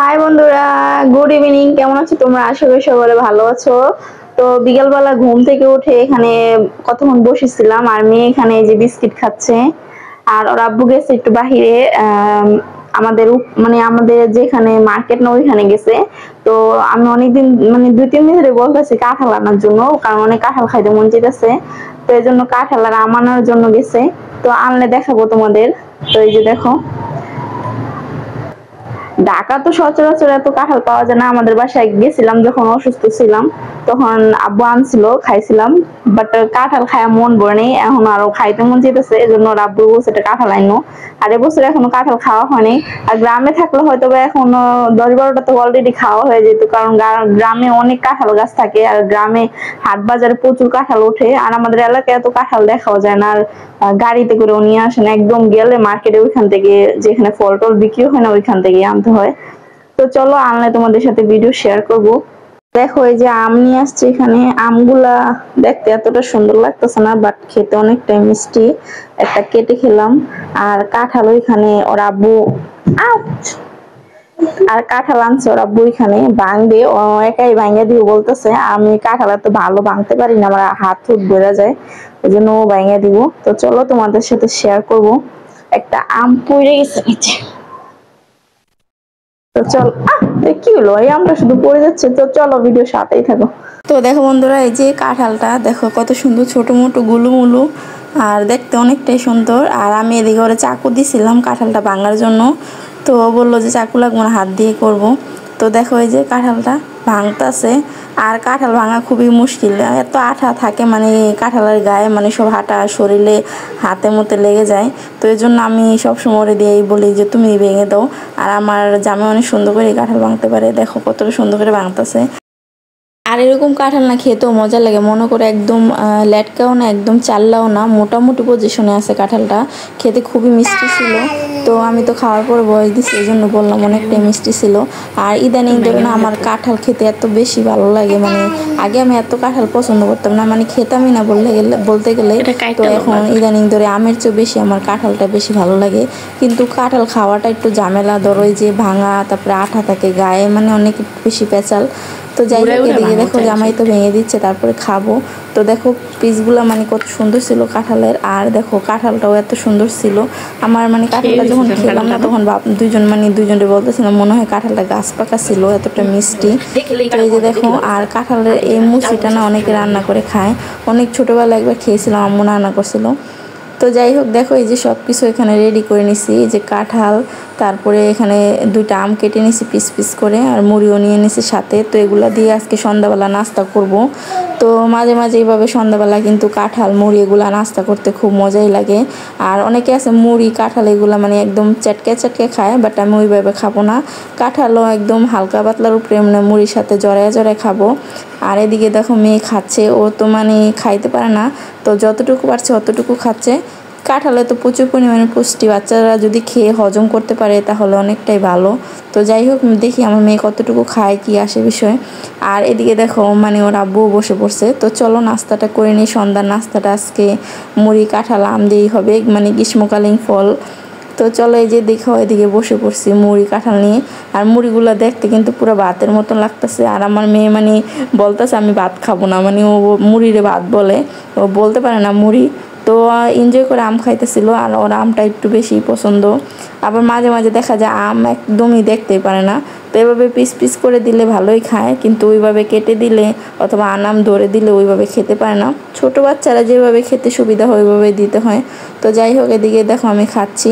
High বন্ধুরা, good evening. কেমন আছো তোমরা? আশা করি সকলে ভালো আছো। তো বিকালবেলা ঘুম থেকে উঠে এখানে কতক্ষণ বসেছিলাম, আর মেয়ে এখানে এই যে বিস্কিট খাচ্ছে। আর ওর আব্বু গেছে একটু বাহিরে, আমাদের মানে আমাদের যেখানে মার্কেট না ওইখানে গেছে। তো আমি অনেকদিন মানে 2-3 দিন ধরে বলতেছি কাঁঠাল আনার জন্য, কারণ অনেক কাঁঠাল খাইতে মন চাইতেছে। তো এই জন্য কাঁঠাল আর আম আনার জন্য গেছে। তো আনলে দেখাবো তোমাদের। তো এই যে দেখো, ঢাকা তো সচরাচর এত কাঁঠাল পাওয়া যায় না। আমাদের বাসায় গেছিলাম যখন অসুস্থ ছিলাম, তখন আব্বু আনছিল, খাইছিলাম। বাট কাঁঠাল খায় মন ভরে নেই, এখন আরো খাইতে মন চাইতেছে, এই জন্য আব্বু বলছে এটা কাঁঠাল আইনো। আর এবছর এখনো কাঁঠাল খাওয়া হয়নি। আর গ্রামে থাকলে হয়তো বা এখনো 10-12টা তো অলরেডি খাওয়া হয়ে যেত, কারণ গ্রামে অনেক কাঁঠাল গাছ থাকে, আর গ্রামে হাট বাজারে প্রচুর কাঁঠাল ওঠে। আর আমাদের এলাকায় এত কাঁঠাল দেখাও যায় না। আর গাড়িতে করেও নিয়ে আসেন, একদম গেলে মার্কেটে ওইখান থেকে, যেখানে ফল টল বিক্রি হয় না ওইখান থেকে আনতে হয়। তো চলো, আনলে তোমাদের সাথে ভিডিও শেয়ার করব। দেখো, এই যে আম নিয়ে আসছে এখানে। আমগুলা দেখতে এতটা সুন্দর লাগতেছে না, বাট খেতে অনেকটাই মিষ্টি। একটা কেটে খেলাম। আর কাঁঠাল ওইখানে ওর আব্বু, আউচ! আর কাঁঠাল আনছে ওর আব্বু এখানে ভাঙবে, ও একাই ভাঙে দিব বলতেছে। আমি কাঁঠাল এত ভালো ভাঙতে পারি না, আমার হাত হুট বেড়ে যায়, ওই জন্য ও ভাঙে দিব। তো চলো তোমাদের সাথে শেয়ার করব। একটা আম পড়ে গেছে নিচে। তো চল, কি হলো, এই আমটা শুধু পড়ে যাচ্ছে। তো চলো, ভিডিও সাথেই থাকো। তো দেখো বন্ধুরা, এই যে কাঁঠালটা দেখো কত সুন্দর, ছোট মোটো গুলুমুলু, আর দেখতে অনেকটাই সুন্দর। আর আমি এদিকে ওরে চাকু দিছিলাম কাঁঠালটা ভাঙার জন্য। তো ও বললো যে চাকু লাগবে না, হাত দিয়ে করব। তো দেখো, এই যে কাঁঠালটা ভাঙতেছে। আর কাঁঠাল ভাঙা খুবই মুশকিল, এত আঠা থাকে মানে কাঁঠালের গায়ে, মানে সব হাঁটা শরীরে হাতে মতে লেগে যায়। তো এই জন্য আমি সবসময় ওরে দিয়েই বলি যে তুমি ভেঙে দাও। আর আমার জামাই অনেক সুন্দর করে কাঁঠাল ভাঙতে পারে, দেখো কতটা সুন্দর করে ভাঙতেছে। আর এরকম কাঁঠাল না খেতেও মজা লাগে, মনে করে একদম লেটকাও না, একদম চাল্লাও না, মোটামুটি পজিশনে আছে কাঁঠালটা। খেতে খুবই মিষ্টি ছিল। তো আমি তো খাওয়ার পরে বয়স দিচ্ছি, এই জন্য বললাম অনেকটাই মিষ্টি ছিল। আর ইদানিং ধরে না আমার কাঁঠাল খেতে এত বেশি ভালো লাগে, মানে আগে আমি এত কাঁঠাল পছন্দ করতাম না, মানে খেতামই না বলতে গেলে। তো এখন ইদানিং ধরে আমের চেয়ে বেশি আমার কাঁঠালটা বেশি ভালো লাগে। কিন্তু কাঁঠাল খাওয়াটা একটু ঝামেলা, ধরো এই যে ভাঙা, তারপরে আঠা থাকে গায়ে, মানে অনেক বেশি পেঁচাল। তো যাই হোক, এদিকে দেখো জামাই তো ভেঙে দিচ্ছে, তারপরে খাবো। তো দেখো পিসগুলো মানে কত সুন্দর ছিল কাঁঠালের। আর দেখো কাঁঠালটাও এত সুন্দর ছিল। আমার মানে কাঁঠালটা যখন খেলাম না, তখন দুজনে বলতেছিলাম মনে হয় কাঁঠালটা গাছ পাকা ছিল, এতটা মিষ্টি। তো এই যে দেখো, আর কাঁঠালের এই মুচিটা না অনেকে রান্না করে খায়। অনেক ছোটবেলায় একবার খেয়েছিলাম, আম্মু রান্না করছিল। তো যাই হোক, দেখো এই যে সব কিছু এখানে রেডি করে নিছি। এই যে কাঁঠাল, তারপরে এখানে 2টা আম কেটে নিছি পিস পিস করে, আর মুড়িও নিয়ে নিছি সাথে। তো এগুলা দিয়ে আজকে সন্ধ্যাবেলা নাস্তা করব। তো মাঝে মাঝে এইভাবে সন্ধ্যাবেলা কিন্তু কাঁঠাল মুড়ি এগুলা নাস্তা করতে খুব মজাই লাগে। আর অনেকে আছে মুড়ি কাঁঠাল এগুলা মানে একদম চটকে চটকে খায়, বাট আমি ওইভাবে খাবো না। কাঁঠালও একদম হালকা পাতলার উপরে মানে মুড়ির সাথে জড়ায় জড়ায় খাবো। আর এদিকে দেখো মেয়ে খাচ্ছে, ও তো মানে খাইতে পারে না, তো যতটুকু পারছে অতটুকু খাচ্ছে। কাঁঠালে তো প্রচুর পরিমাণে পুষ্টি, বাচ্চারা যদি খেয়ে হজম করতে পারে তাহলে অনেকটাই ভালো। তো যাই হোক, দেখি আমার মেয়ে কতটুকু খায়, কি আসে বিষয়। আর এদিকে দেখো মানে ওর আব্বুও বসে পড়ছে। তো চলো নাস্তাটা করে নিই। সন্ধ্যার নাস্তাটা আজকে মুড়ি কাঁঠাল আম দিয়েই হবে, মানে গ্রীষ্মকালীন ফল। তো চলো, এই যে দেখো এদিকে বসে পড়ছি মুড়ি কাঁঠাল নিয়ে। আর মুড়িগুলো দেখতে কিন্তু পুরো ভাতের মতন লাগতেছে। আর আমার মেয়ে মানে বলতেছে আমি ভাত খাবো না, মানে ও মুড়িরে ভাত বলে, ও বলতে পারে না মুড়ি। তো এনজয় করে আম খাইতেছিল, আর ওর আমটা একটু বেশি পছন্দ। আবার মাঝে মাঝে দেখা যায় আম একদমই দেখতেই পারে না। তো এভাবে পিস পিস করে দিলে ভালোই খায়, কিন্তু ওইভাবে কেটে দিলে অথবা আনাম ধরে দিলে ওইভাবে খেতে পারে না। ছোট বাচ্চারা যেভাবে খেতে সুবিধা হয় ওইভাবে দিতে হয়। তো যাই হোক, এদিকে দেখো আমি খাচ্ছি।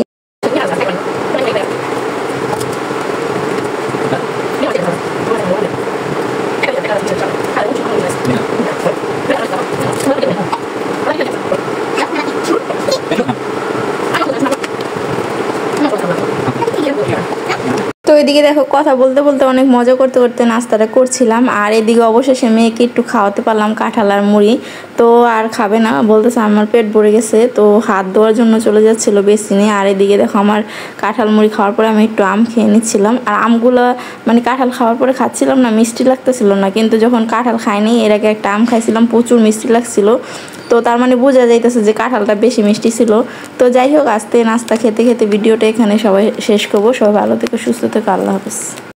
তো এদিকে দেখো কথা বলতে বলতে অনেক মজা করতে করতে নাস্তাটা করছিলাম। আর এদিকে অবশেষে মেয়েকে একটু খাওয়াতে পারলাম কাঁঠাল আর মুড়ি। তো আর খাবে না, বলতেছে আমার পেট ভরে গেছে। তো হাত ধোয়ার জন্য চলে যাচ্ছিল বেসিনে। আর এদিকে দেখো আমার কাঁঠাল মুড়ি খাওয়ার পরে আমি একটু আম খেয়ে নিচ্ছিলাম। আর আমগুলো মানে কাঁঠাল খাওয়ার পরে খাচ্ছিলাম না, মিষ্টি লাগতেছিল না, কিন্তু যখন কাঁঠাল খাইনি এর আগে একটা আম খাইছিলাম, প্রচুর মিষ্টি লাগছিল। তো তার মানে বোঝা যাইতেছে যে কাঁঠালটা বেশি মিষ্টি ছিল। তো যাই হোক, আস্তে নাস্তা খেতে খেতে ভিডিওটা এখানে সবাই শেষ করবো। সবাই ভালো থেকো, সুস্থ থেকো, আল্লাহ হাফেজ।